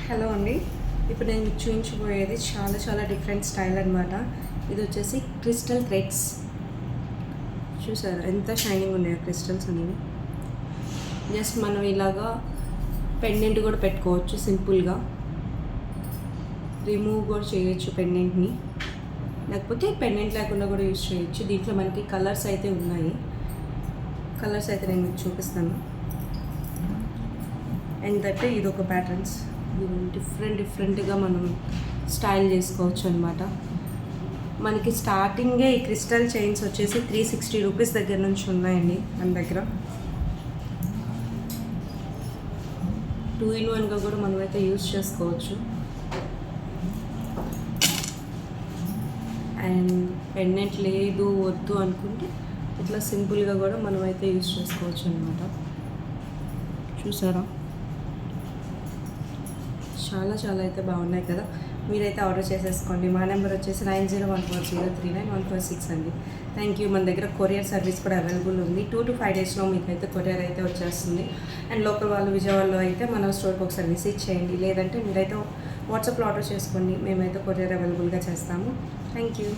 Hello అండి. ఇప్పుడు నేను మీకు చూపించబోయేది చాలా చాలా డిఫరెంట్ స్టైల్ అనమాట. ఇది వచ్చేసి క్రిస్టల్ థ్రెడ్స్. చూసారా ఎంత షైనింగ్ ఉన్నాయో క్రిస్టల్స్ అనేవి. జస్ట్ మనం ఇలాగా పెండెంట్ కూడా పెట్టుకోవచ్చు సింపుల్గా. రిమూవ్ కూడా చేయొచ్చు పెండెంట్ని, లేకపోతే పెండెంట్ లేకుండా కూడా యూజ్ చేయొచ్చు. దీంట్లో మనకి కలర్స్ అయితే ఉన్నాయి. కలర్స్ అయితే నేను మీకు చూపిస్తాను. ఏంటంటే ఇది ఒక ప్యాటర్న్స్, డిఫరెంట్గా మనం స్టైల్ చేసుకోవచ్చు అనమాట. మనకి స్టార్టింగే ఈ క్రిస్టల్ చైన్స్ వచ్చేసి 360 రూపీస్ దగ్గర నుంచి ఉన్నాయండి మన దగ్గర. 2-in-1గా కూడా మనమైతే యూజ్ చేసుకోవచ్చు. అండ్ పెండెంట్ లేదు వద్దు అనుకుంటే ఇట్లా సింపుల్గా కూడా మనమైతే యూజ్ చేసుకోవచ్చు అనమాట. చూసారా చాలా చాలా అయితే బాగున్నాయి కదా. మీరైతే ఆర్డర్ చేసేసుకోండి. మా నెంబర్ వచ్చేసి 9014039146 అండి. Thank you. మన దగ్గర కొరియర్ సర్వీస్ కూడా అవైలబుల్ ఉంది. 2 to 5 డేస్లో మీకు అయితే కొరియర్ అయితే వచ్చేస్తుంది. అండ్ లోకల్ వాళ్ళు విజయవాడలో అయితే మన స్టోర్కి ఒకసారి విజిట్ చేయండి, లేదంటే మీరైతే వాట్సాప్లో ఆర్డర్ చేసుకోండి. మేమైతే కొరియర్ అవైలబుల్గా చేస్తాము. Thank you.